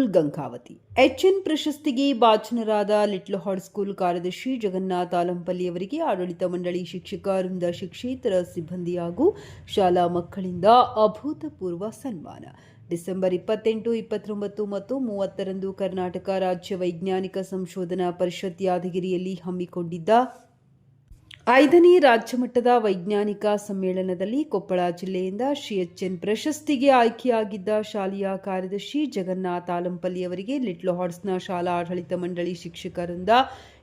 School Gangavathi. H N ಪ್ರಶಸ್ತಿಗೆ ಭಾಜನರಾದ little heart school ಕಾರ್ಯದರ್ಶಿ ಜಗನ್ನಾಥ್ ಆಲಂಪಲ್ಲಿ ಅವರಿಗೆ ಆಡಳಿತ ಮಂಡಳಿ ಶಿಕ್ಷಕ ವೃಂದ, ಶಿಕ್ಷಕೇತರ ಸಿಬ್ಬಂದಿ ಹಾಗೂ ಶಾಲಾ ಮಕ್ಕಳಿಂದ ಅಭೂತಪೂರ್ವ ಸನ್ಮಾನ. ಡಿಸೆಂಬರ್ 28, 29 ಮತ್ತು 30ರಂದು ಕರ್ನಾಟಕ ರಾಜ್ಯ ವೈಜ್ಞಾನಿಕ ಸಂಶೋಧನಾ ಪರಿಷತ್ ಯಾದಗಿರಿಯಲ್ಲಿ ಹಮ್ಮಿಕೊಂಡಿದ್ದ 5ನೇ ರಾಜ್ಯಮಟ್ಟದ ವೈಜ್ಞಾನಿಕ ಸಮ್ಮೇಳನದಲ್ಲಿ ಕೊಪ್ಪಳ ಜಿಲ್ಲೆಯಿಂದ ಶ್ರೀ ಎಚ್ಎನ್ ಪ್ರಶಸ್ತಿಗೆ ಆಯ್ಕೆಯಾಗಿದ್ದ ಶಾಲೆಯ ಕಾರ್ಯದರ್ಶಿ ಜಗನ್ನಾಥ್ ಆಲಂಪಲ್ಲಿ ಅವರಿಗೆ ಲಿಟ್ಲ್ ಹಾರ್ಟ್ಸ್ನ ಶಾಲಾ ಆಡಳಿತ ಮಂಡಳಿ ಶಿಕ್ಷಕರಿಂದ,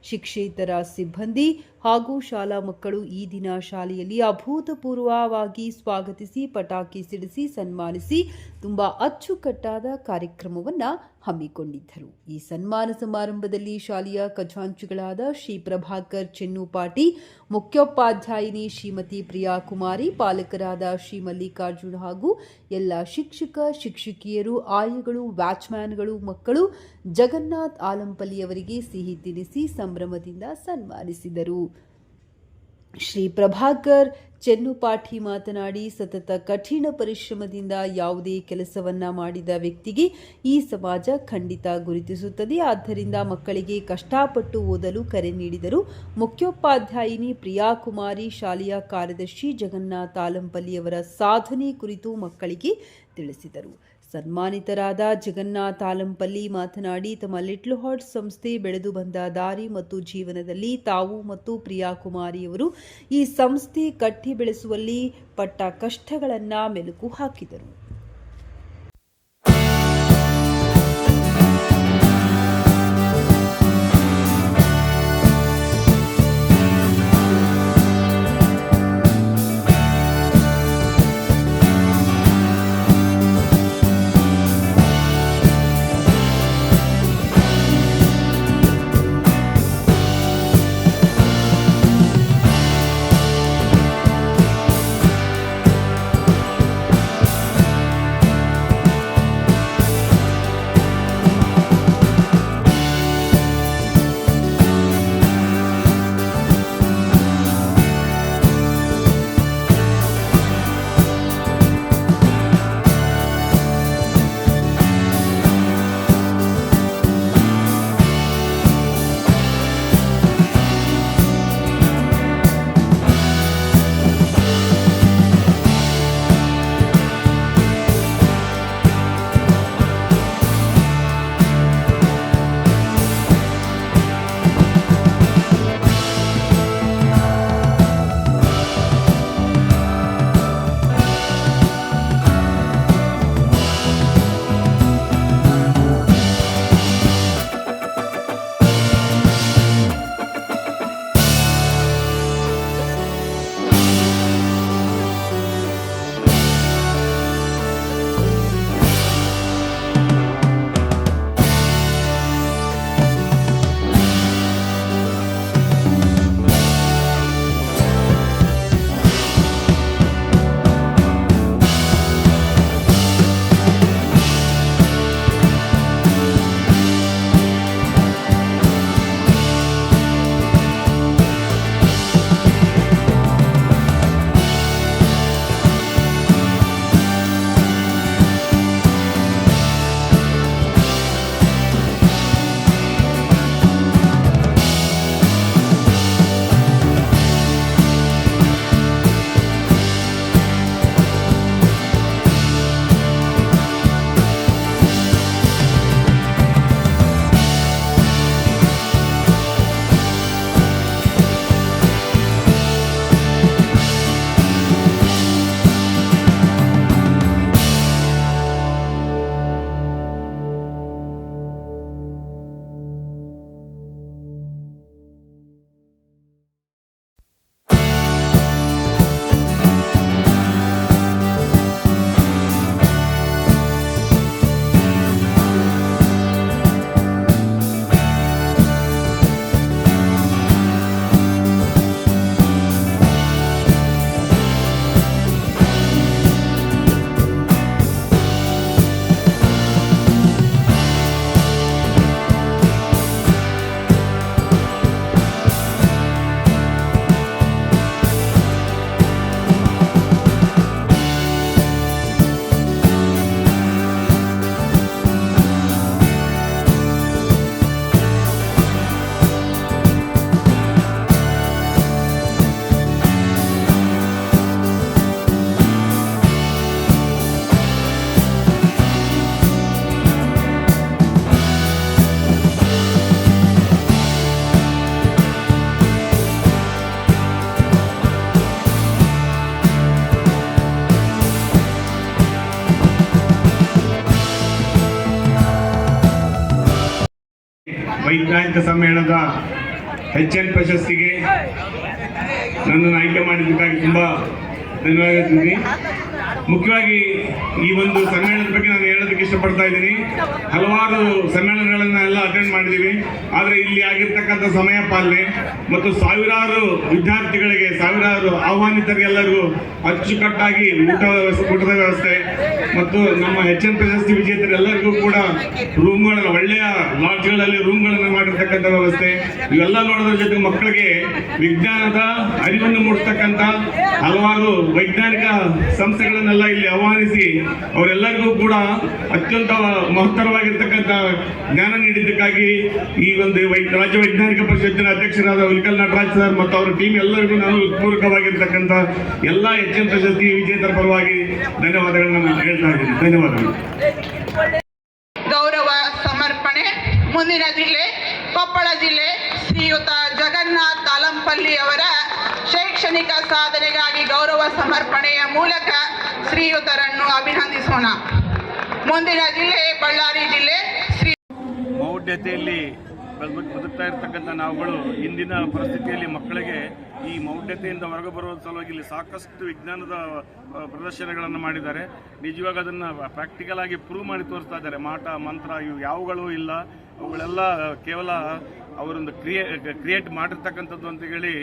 ಶಿಕ್ಷಕೇತರ ಸಿಬ್ಬಂದಿ ಹಾಗೂ ಶಾಲಾ ಮಕ್ಕಳು ಈ ದಿನ ಶಾಲೆಯಲ್ಲಿ ಅಭೂತಪೂರ್ವವಾಗಿ ಸ್ವಾಗತಿಸಿ ಪಟಾಕಿ ಸಿಡಿಸಿ ಸನ್ಮಾನಿಸಿ ತುಂಬಾ ಅಚ್ಚುಕಟ್ಟಾದ ಕಾರ್ಯಕ್ರಮವನ್ನು ಹಮ್ಮಿಕೊಂಡಿದ್ದರು. ಈ ಸನ್ಮಾನ ಸಮಾರಂಭದಲ್ಲಿ ಶಾಲೆಯ ಖಜಾಂಚಿಗಳಾದ ಶ್ರೀ ಪ್ರಭಾಕರ್ ಚೆನ್ನುಪಾಟಿ, ಮುಖ್ಯೋಪಾಧ್ಯಾಯಿನಿ ಶ್ರೀಮತಿ ಪ್ರಿಯಾ ಕುಮಾರಿ, ಪಾಲಕರಾದ ಶ್ರೀ ಮಲ್ಲಿಕಾರ್ಜುನ್ ಹಾಗೂ ಎಲ್ಲ ಶಿಕ್ಷಕ ಶಿಕ್ಷಕಿಯರು, ಆಯಗಳು, ವ್ಯಾಚ್ಮ್ಯಾನ್ಗಳು, ಮಕ್ಕಳು ಜಗನ್ನಾಥ್ ಆಲಂಪಲ್ಲಿ ಅವರಿಗೆ ಸಿಹಿ ತಿನಿಸಿ ಸಂಭ್ರಮದಿಂದ ಸನ್ಮಾನಿಸಿದರು. ಶ್ರೀ ಪ್ರಭಾಕರ್ ಚೆನ್ನುಪಾಟಿ ಮಾತನಾಡಿ, ಸತತ ಕಠಿಣ ಪರಿಶ್ರಮದಿಂದ ಯಾವುದೇ ಕೆಲಸವನ್ನ ಮಾಡಿದ ವ್ಯಕ್ತಿಗೆ ಈ ಸಮಾಜ ಖಂಡಿತ ಗುರುತಿಸುತ್ತದೆ. ಆದ್ದರಿಂದ ಮಕ್ಕಳಿಗೆ ಕಷ್ಟಪಟ್ಟು ಓದಲು ಕರೆ ನೀಡಿದರು. ಮುಖ್ಯೋಪಾಧ್ಯಾಯಿನಿ ಪ್ರಿಯಾ ಕುಮಾರಿ, ಶಾಲೆಯ ಕಾರ್ಯದರ್ಶಿ ಜಗನ್ನಾಥ್ ಆಲಂಪಲ್ಲಿ ಅವರ ಸಾಧನೆ ಕುರಿತು ಮಕ್ಕಳಿಗೆ ತಿಳಿಸಿದರು. ಸನ್ಮಾನಿತರಾದ ಜಗನ್ನಾಥ್ ಆಲಂಪಲ್ಲಿ ಮಾತನಾಡಿ, ತಮ್ಮ ಲಿಟ್ಲ್ ಹಾರ್ಟ್ ಸಂಸ್ಥೆ ಬೆಳೆದು ಬಂದ ದಾರಿ ಮತ್ತು ಜೀವನದಲ್ಲಿ ತಾವು ಮತ್ತು ಪ್ರಿಯಾ ಕುಮಾರಿಯವರು ಈ ಸಂಸ್ಥೆ ಕಟ್ಟಿ ಬೆಳೆಸುವಲ್ಲಿ ಪಟ್ಟ ಕಷ್ಟಗಳನ್ನು ಮೆಲುಕು ಹಾಕಿದರು. ವೈಜ್ಞಾನಿಕ ಸಮ್ಮೇಳನದ HN ಪ್ರಶಸ್ತಿಗೆ ನನ್ನನ್ನು ಆಯ್ಕೆ ಮಾಡಿದ್ದಕ್ಕಾಗಿ ತುಂಬ ಧನ್ಯವಾದ. ಮುಖ್ಯವಾಗಿ ಈ ಒಂದು ಸಮ್ಮೇಳನದ ಬಗ್ಗೆ ನಾನು ಹೇಳೋದಕ್ಕೆ ಇಷ್ಟಪಡ್ತಾ ಇದ್ದೀನಿ. ಹಲವಾರು ಸಮ್ಮೇಳನಗಳನ್ನೆಲ್ಲ ಅಟೆಂಡ್ ಮಾಡಿದ್ದೀವಿ, ಆದರೆ ಇಲ್ಲಿ ಆಗಿರ್ತಕ್ಕಂಥ ಸಮಯ ಪಾಲನೆ ಮತ್ತು ಸಾವಿರಾರು ವಿದ್ಯಾರ್ಥಿಗಳಿಗೆ, ಸಾವಿರಾರು ಆಹ್ವಾನಿತರಿಗೆಲ್ಲರಿಗೂ ಅಚ್ಚುಕಟ್ಟಾಗಿ ಊಟದ ವ್ಯವಸ್ಥೆ ಮತ್ತು ನಮ್ಮ HN ಪ್ರಶಸ್ತಿ ವಿಜೇತರೆಲ್ಲರಿಗೂ ಕೂಡ ರೂಮ್ಗಳನ್ನು, ಒಳ್ಳೆಯ ಲಾಡ್ಜ್ಗಳಲ್ಲಿ ರೂಮ್ಗಳನ್ನು ಮಾಡಿರ್ತಕ್ಕಂಥ ವ್ಯವಸ್ಥೆ, ಇವೆಲ್ಲ ನೋಡೋದ್ರ ಜೊತೆಗೆ ಮಕ್ಕಳಿಗೆ ವಿಜ್ಞಾನದ ಅರಿವನ್ನು ಮೂಡಿಸ್ತಕ್ಕಂಥ ಹಲವಾರು ವೈಜ್ಞಾನಿಕ ಸಂಸ್ಥೆಗಳನ್ನೆಲ್ಲ ಇಲ್ಲಿ ಆಹ್ವಾನಿಸಿ ಅವರೆಲ್ಲರಿಗೂ ಕೂಡ ಅತ್ಯಂತ ಮಹತ್ತರವಾಗಿರ್ತಕ್ಕಂಥ ಜ್ಞಾನ ನೀಡಿದ್ದಕ್ಕಾಗಿ ಈ ಒಂದು ರಾಜ್ಯ ವೈಜ್ಞಾನಿಕ ಪರಿಷತ್ತಿನ ಅಧ್ಯಕ್ಷರಾದ ವಿಲ್ಕಲ್ ನಟರಾಜ್ ಸರ್ ಮತ್ತು ಅವರ ಟೀಮ್ ಎಲ್ಲರಿಗೂ ನಾನು ಪೂರಕವಾಗಿರ್ತಕ್ಕಂಥ ಎಲ್ಲ HN ಪ್ರಶಸ್ತಿ ವಿಜೇತರ ಪರವಾಗಿ ಧನ್ಯವಾದಗಳನ್ನು ಹೇಳ್ತಾ ಇದ್ದೀನಿ. ಧನ್ಯವಾದಗಳು. ಗೌರವ ಸಮರ್ಪಣೆ. ಮುಂದಿನ ಜಿಲ್ಲೆ ಕೊಪ್ಪಳ ಜಿಲ್ಲೆ ಶ್ರೀಯುತ ಜಗನ್ನಾಥ್ ತಾಲಂಪಲ್ಲಿ ಅವರ ಶೈಕ್ಷಣಿಕ ಸಾಧನೆಗಾಗಿ ಗೌರವ ಸಮರ್ಪಣೆಯ ಮೂಲಕ ಶ್ರೀಯುತರನ್ನು ಅಭಿನಂದಿಸೋಣ. ಮುಂದಿನ ಜಿಲ್ಲೆ ಬಳ್ಳಾರಿ ಜಿಲ್ಲೆ ಮೌಢ್ಯತೆಯಲ್ಲಿ ಬದುಕ್ತಾ ಇರ್ತಕ್ಕಂಥ ನಾವುಗಳು ಇಂದಿನ ಪರಿಸ್ಥಿತಿಯಲ್ಲಿ ಮಕ್ಕಳಿಗೆ ಈ ಮೌಢ್ಯತೆಯಿಂದ ಹೊರಗೆ ಬರುವ ಸಲುವಾಗಿ ಇಲ್ಲಿ ಸಾಕಷ್ಟು ವಿಜ್ಞಾನದ ಪ್ರದರ್ಶನಗಳನ್ನು ಮಾಡಿದ್ದಾರೆ. ನಿಜವಾಗಿ ಅದನ್ನು ಪ್ರಾಕ್ಟಿಕಲ್ ಆಗಿ ಪ್ರೂವ್ ಮಾಡಿ ತೋರಿಸ್ತಾ ಇದ್ದಾರೆ. ಮಾಟ ಮಂತ್ರ ಇವು ಯಾವುಗಳೂ ಇಲ್ಲ, ಅವುಗಳೆಲ್ಲ ಕೇವಲ ಅವರೊಂದು ಕ್ರಿಯೇಟ್ ಮಾಡಿರ್ತಕ್ಕಂಥದ್ದು ಅಂತ ಹೇಳಿ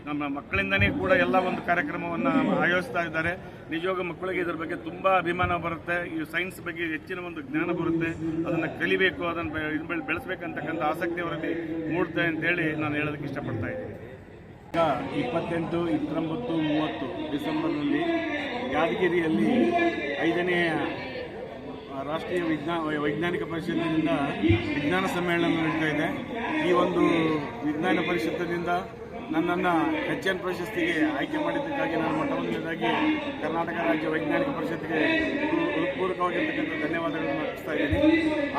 ನಮ್ಮ ಮಕ್ಕಳಿಂದನೇ ಕೂಡ ಎಲ್ಲ ಒಂದು ಕಾರ್ಯಕ್ರಮವನ್ನು ಆಯೋಜಿಸ್ತಾ ಇದ್ದಾರೆ. ನಿಜವಾಗ ಮಕ್ಕಳಿಗೆ ಇದರ ಬಗ್ಗೆ ತುಂಬ ಅಭಿಮಾನ ಬರುತ್ತೆ. ಈ ಸೈನ್ಸ್ ಬಗ್ಗೆ ಹೆಚ್ಚಿನ ಒಂದು ಜ್ಞಾನ ಬರುತ್ತೆ. ಅದನ್ನು ಕಲಿಬೇಕು, ಅದನ್ನು ಬೆಳೆಸಬೇಕಂತಕ್ಕಂಥ ಆಸಕ್ತಿ ಅವರಲ್ಲಿ ಮೂಡುತ್ತೆ ಅಂತೇಳಿ ನಾನು ಹೇಳೋದಕ್ಕೆ ಇಷ್ಟಪಡ್ತಾ ಇದ್ದೀನಿ. ಈಗ 28, 29, 30 ಡಿಸೆಂಬರ್ನಲ್ಲಿ ಯಾದಗಿರಿಯಲ್ಲಿ 5ನೇ ರಾಷ್ಟ್ರೀಯ ವೈಜ್ಞಾನಿಕ ಪರಿಷತ್ತಿನಿಂದ ವಿಜ್ಞಾನ ಸಮ್ಮೇಳನ ನಡೀತಾ ಇದೆ. ಈ ಒಂದು ವಿಜ್ಞಾನ ಪರಿಷತ್ತಿನಿಂದ ನನ್ನನ್ನು HN ಪ್ರಶಸ್ತಿಗೆ ಆಯ್ಕೆ ಮಾಡಿದ್ದಕ್ಕಾಗಿ ನಾನು ಮೊಟ್ಟಮೊದಲನೇದಾಗಿ ಕರ್ನಾಟಕ ರಾಜ್ಯ ವೈಜ್ಞಾನಿಕ ಪರಿಷತ್ತಿಗೆ ಹೃತ್ಪೂರ್ವಕವಾಗಿರ್ತಕ್ಕಂಥ ಧನ್ಯವಾದಗಳನ್ನು ಅರ್ಪಿಸ್ತಾ ಇದ್ದೀನಿ.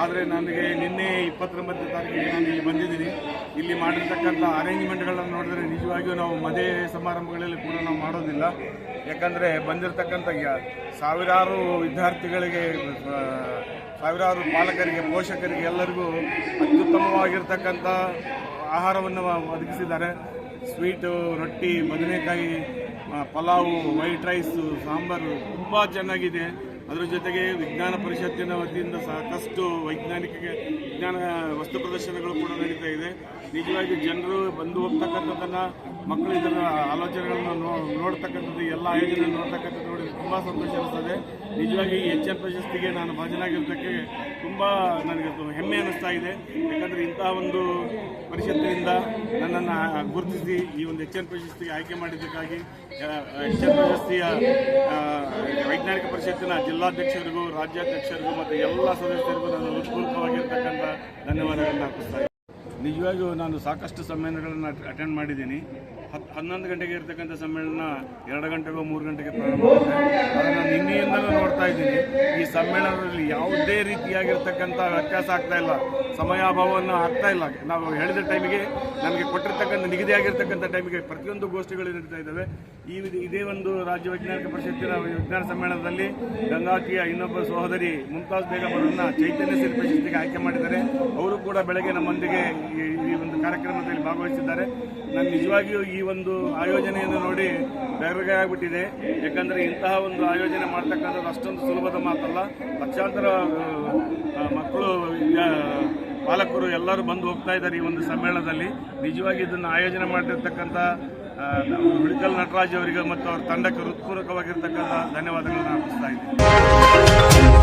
ಆದರೆ ನನಗೆ ನಿನ್ನೆ 29ನೇ ತಾರೀಕಿಗೆ ನಾನು ಇಲ್ಲಿ ಬಂದಿದ್ದೀನಿ. ಇಲ್ಲಿ ಮಾಡಿರ್ತಕ್ಕಂಥ ಅರೇಂಜ್ಮೆಂಟ್ಗಳನ್ನು ನೋಡಿದ್ರೆ ನಿಜವಾಗಿಯೂ ನಾವು ಮದುವೆ ಸಮಾರಂಭಗಳಲ್ಲಿ ಕೂಡ ನಾವು ಮಾಡೋದಿಲ್ಲ. ಯಾಕಂದರೆ ಬಂದಿರತಕ್ಕಂಥ ಸಾವಿರಾರು ವಿದ್ಯಾರ್ಥಿಗಳಿಗೆ, ಸಾವಿರಾರು ಪಾಲಕರಿಗೆ, ಪೋಷಕರಿಗೆ ಎಲ್ಲರಿಗೂ ಅತ್ಯುತ್ತಮವಾಗಿರ್ತಕ್ಕಂಥ ಆಹಾರವನ್ನು ಒದಗಿಸಿದ್ದಾರೆ. ಸ್ವೀಟು, ರೊಟ್ಟಿ, ಬದನೆಕಾಯಿ, ಪಲಾವು, ವೈಟ್ ರೈಸು, ಸಾಂಬಾರು ತುಂಬ ಚೆನ್ನಾಗಿದೆ. ಅದರ ಜೊತೆಗೆ ವಿಜ್ಞಾನ ಪರಿಷತ್ತಿನ ವತಿಯಿಂದ ಸಾಕಷ್ಟು ವಿಜ್ಞಾನ ವಸ್ತು ಪ್ರದರ್ಶನಗಳು ಕೂಡ ನಡೀತಾ ಇದೆ. ನಿಜವಾಗಿ ಜನರು ಬಂದು ಹೋಗ್ತಕ್ಕಂಥದ್ದನ್ನು, ಮಕ್ಕಳು ಇದರ ಆಲೋಚನೆಗಳನ್ನು ನೋಡ್ತಕ್ಕಂಥದ್ದು, ಎಲ್ಲ ಆಯೋಜನೆ ನೋಡ್ತಕ್ಕಂಥದ್ದು ನೋಡಿ ತುಂಬ ಸಂತೋಷ ಅನಿಸ್ತದೆ. ನಿಜವಾಗಿ ಈ HN ಪ್ರಶಸ್ತಿಗೆ ನಾನು ಭಾಜನಾಗಿರೋದಕ್ಕೆ ತುಂಬ ನನಗೆ ಹೆಮ್ಮೆ ಅನ್ನಿಸ್ತಾ ಇದೆ. ಯಾಕಂದರೆ ಇಂತಹ ಒಂದು ಪರಿಷತ್ತಿನಿಂದ ನನ್ನನ್ನು ಗುರುತಿಸಿ ಈ ಒಂದು HN ಪ್ರಶಸ್ತಿಗೆ ಆಯ್ಕೆ ಮಾಡಿದ್ದಕ್ಕಾಗಿ HN ಪ್ರಶಸ್ತಿಯ ವೈಜ್ಞಾನಿಕ ಪರಿಷತ್ತಿನ ಜಿಲ್ಲಾಧ್ಯಕ್ಷರಿಗೂ, ರಾಜ್ಯಾಧ್ಯಕ್ಷರಿಗೂ ಮತ್ತು ಎಲ್ಲ ಸದಸ್ಯರಿಗೂ ನಾನು ಹೃತ್ಪೂರ್ವಕವಾಗಿರ್ತಕ್ಕಂಥ ಧನ್ಯವಾದಗಳನ್ನು ಅರ್ಪಿಸ್ತಾ ಇದ್ದೀನಿ. ನಿಜವಾಗಿಯೂ ನಾನು ಸಾಕಷ್ಟು ಸಮ್ಮೇಳನಗಳನ್ನು ಅಟೆಂಡ್ ಮಾಡಿದ್ದೀನಿ. 11 ಗಂಟೆಗೆ ಇರ್ತಕ್ಕಂಥ ಸಮ್ಮೇಳನ 2 ಗಂಟೆಗೋ 3 ಗಂಟೆಗೆ ಪ್ರಾರಂಭ ಆಗುತ್ತೆ. ಅದನ್ನು ನಿನ್ನೆಯಿಂದಲೂ ನೋಡ್ತಾ ಇದ್ದೀನಿ. ಈ ಸಮ್ಮೇಳನದಲ್ಲಿ ಯಾವುದೇ ರೀತಿಯಾಗಿರ್ತಕ್ಕಂಥ ವ್ಯತ್ಯಾಸ ಆಗ್ತಾ ಇಲ್ಲ, ಸಮಯಾಭಾವವನ್ನು ಆಗ್ತಾ ಇಲ್ಲ. ನಾವು ಹೇಳಿದ ಟೈಮಿಗೆ, ನಮಗೆ ಕೊಟ್ಟಿರ್ತಕ್ಕಂಥ ನಿಗದಿಯಾಗಿರ್ತಕ್ಕಂಥ ಟೈಮಿಗೆ ಪ್ರತಿಯೊಂದು ಗೋಷ್ಠಿಗಳು ನಡೀತಾ ಇದ್ದಾವೆ. ಇದೇ ಒಂದು ರಾಜ್ಯ ವೈಜ್ಞಾನಿಕ ಪರಿಷತ್ತಿನ ವಿಜ್ಞಾನ ಸಮ್ಮೇಳನದಲ್ಲಿ ಗಂಗಾವತಿಯ ಇನ್ನೊಬ್ಬ ಸಹೋದರಿ ಮುಮ್ತಾಜ್ ಬೇಗಂ ಅವರನ್ನು ಚೈತನ್ಯ ಶ್ರೀ ಪ್ರಶಸ್ತಿಗೆ ಆಯ್ಕೆ ಮಾಡಿದ್ದಾರೆ. ಅವರು ಕೂಡ ಬೆಳಗ್ಗೆ ನಮ್ಮೊಂದಿಗೆ ಈ ಒಂದು ಕಾರ್ಯಕ್ರಮದಲ್ಲಿ ಭಾಗವಹಿಸಿದ್ದಾರೆ. ನಾನು ನಿಜವಾಗಿಯೂ ಈ ಒಂದು ಆಯೋಜನೆಯನ್ನು ನೋಡಿ ಬೆರಗೆ ಆಗಿಬಿಟ್ಟಿದೆ. ಯಾಕಂದರೆ ಇಂತಹ ಒಂದು ಆಯೋಜನೆ ಮಾಡ್ತಕ್ಕಂಥದ್ದು ಅಷ್ಟೊಂದು ಸುಲಭದ ಮಾತಲ್ಲ. ಲಕ್ಷಾಂತರ ಮಕ್ಕಳು, ಪಾಲಕರು ಎಲ್ಲರೂ ಬಂದು ಹೋಗ್ತಾ ಇದ್ದಾರೆ ಈ ಒಂದು ಸಮ್ಮೇಳನದಲ್ಲಿ. ನಿಜವಾಗಿ ಇದನ್ನು ಆಯೋಜನೆ ಮಾಡಿರ್ತಕ್ಕಂಥ ವಿಲ್ಕಲ್ ನಟರಾಜ್ ಅವರಿಗೆ ಮತ್ತು ಅವರ ತಂಡಕ್ಕೆ ಹೃತ್ಪೂರ್ವಕವಾಗಿರ್ತಕ್ಕಂಥ ಧನ್ಯವಾದಗಳನ್ನು ಅರ್ಪಿಸ್ತಾ ಇದ್ದೀನಿ.